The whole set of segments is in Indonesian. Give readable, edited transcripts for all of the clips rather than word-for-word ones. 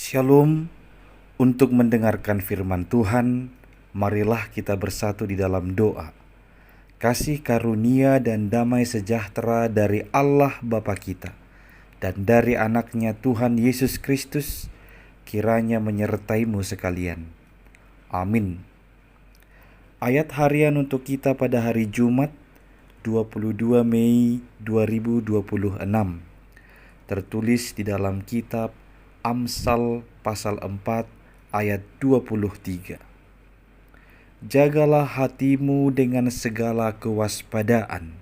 Shalom. Untuk mendengarkan firman Tuhan, marilah kita bersatu di dalam doa. Kasih karunia dan damai sejahtera dari Allah Bapa kita dan dari anaknya Tuhan Yesus Kristus kiranya menyertaimu sekalian. Amin. Ayat harian untuk kita pada hari Jumat 22 Mei 2026 tertulis di dalam kitab Amsal pasal 4 ayat 23. Jagalah hatimu dengan segala kewaspadaan,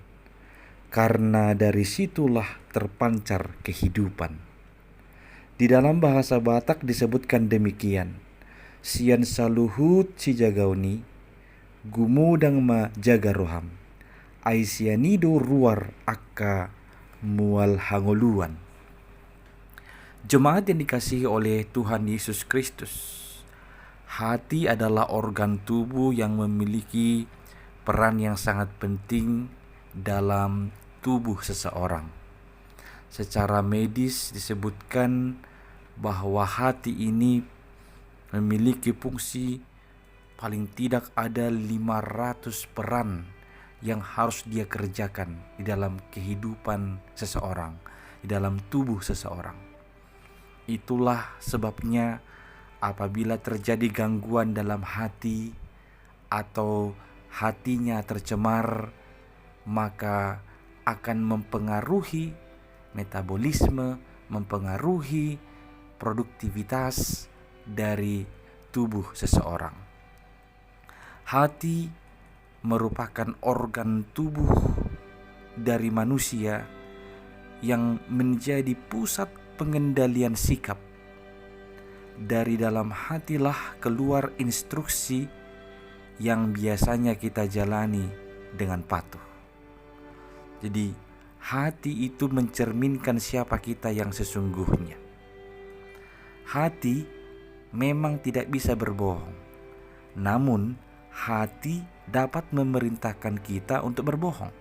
karena dari situlah terpancar kehidupan. Di dalam bahasa Batak disebutkan demikian, sian saluhut si jagauni, gumudang ma jaga roham, aisianido ruar akka mual hangoluan. Jemaat yang dikasihi oleh Tuhan Yesus Kristus, hati adalah organ tubuh yang memiliki peran yang sangat penting dalam tubuh seseorang. Secara medis disebutkan bahwa hati ini memiliki fungsi paling tidak ada 500 peran yang harus dia kerjakan di dalam kehidupan seseorang, di dalam tubuh seseorang. Itulah sebabnya apabila terjadi gangguan dalam hati atau hatinya tercemar, maka akan mempengaruhi metabolisme, mempengaruhi produktivitas dari tubuh seseorang. Hati merupakan organ tubuh dari manusia yang menjadi pusat pengendalian sikap. Dari dalam hatilah keluar instruksi yang biasanya kita jalani dengan patuh. Jadi hati itu mencerminkan siapa kita yang sesungguhnya. Hati memang tidak bisa berbohong, namun hati dapat memerintahkan kita untuk berbohong.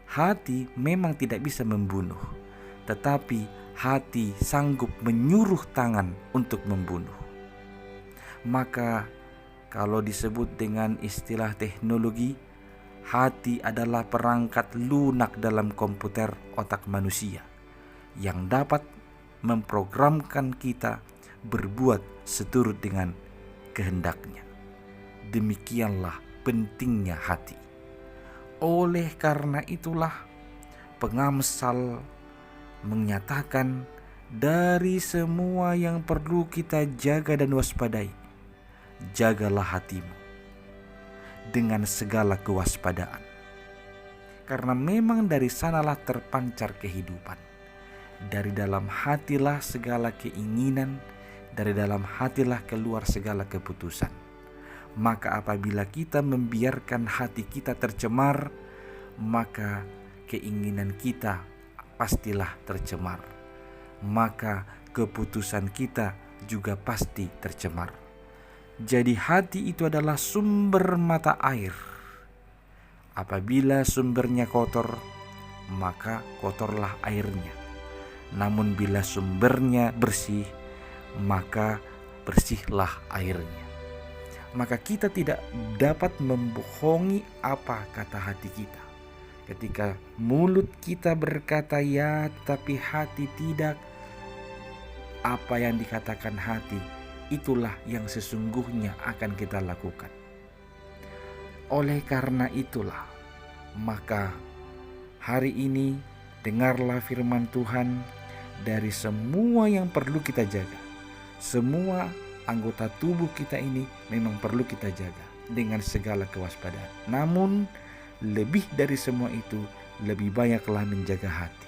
Hati memang tidak bisa membunuh, tetapi hati sanggup menyuruh tangan untuk membunuh. Maka kalau disebut dengan istilah teknologi, hati adalah perangkat lunak dalam komputer otak manusia yang dapat memprogramkan kita berbuat seturut dengan kehendaknya. Demikianlah pentingnya hati. Oleh karena itulah pengamsal menyatakan dari semua yang perlu kita jaga dan waspadai, jagalah hatimu dengan segala kewaspadaan. Karena memang dari sanalah terpancar kehidupan. Dari dalam hatilah segala keinginan, dari dalam hatilah keluar segala keputusan. Maka apabila kita membiarkan hati kita tercemar, maka keinginan kita pastilah tercemar, maka keputusan kita juga pasti tercemar. Jadi hati itu adalah sumber mata air. Apabila sumbernya kotor, maka kotorlah airnya. Namun bila sumbernya bersih, maka bersihlah airnya. Maka kita tidak dapat membohongi apa kata hati kita. Ketika mulut kita berkata ya, tapi hati tidak, apa yang dikatakan hati, itulah yang sesungguhnya akan kita lakukan. Oleh karena itulah, maka hari ini dengarlah firman Tuhan. Dari semua yang perlu kita jaga, semua anggota tubuh kita ini memang perlu kita jaga dengan segala kewaspadaan. Namun lebih dari semua itu, lebih banyaklah menjaga hati,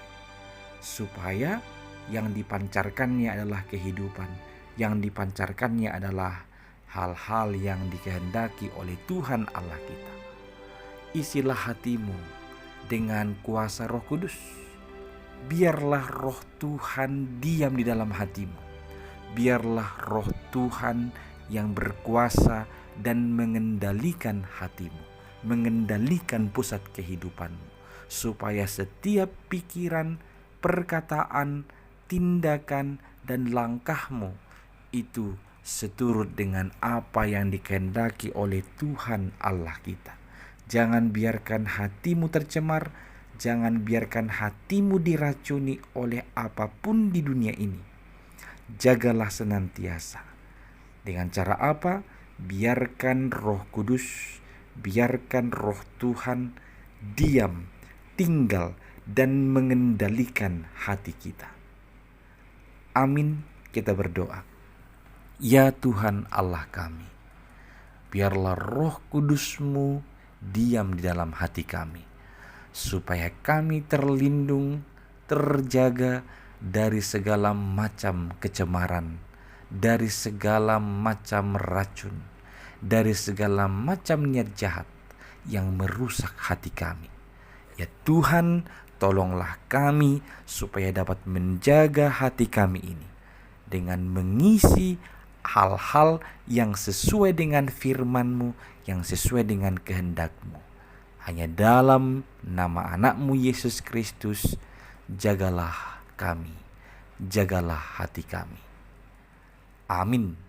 supaya yang dipancarkannya adalah kehidupan, yang dipancarkannya adalah hal-hal yang dikehendaki oleh Tuhan Allah kita. Isilah hatimu dengan kuasa Roh Kudus. Biarlah Roh Tuhan diam di dalam hatimu. Biarlah Roh Tuhan yang berkuasa dan mengendalikan hatimu, mengendalikan pusat kehidupanmu, supaya setiap pikiran, perkataan, tindakan, dan langkahmu itu seturut dengan apa yang dikehendaki oleh Tuhan Allah kita. Jangan biarkan hatimu tercemar, jangan biarkan hatimu diracuni oleh apapun di dunia ini. Jagalah senantiasa. Dengan cara apa? Biarkan Roh Kudus, biarkan Roh Tuhan diam, tinggal, dan mengendalikan hati kita. Amin, kita berdoa. Ya Tuhan Allah kami, biarlah Roh Kudus-Mu diam di dalam hati kami, supaya kami terlindung, terjaga dari segala macam kecemaran, dari segala macam racun, dari segala macam niat jahat yang merusak hati kami. Ya Tuhan, tolonglah kami supaya dapat menjaga hati kami ini dengan mengisi hal-hal yang sesuai dengan firman-Mu, yang sesuai dengan kehendak-Mu. Hanya dalam nama anak-Mu Yesus Kristus, jagalah kami, jagalah hati kami. Amin.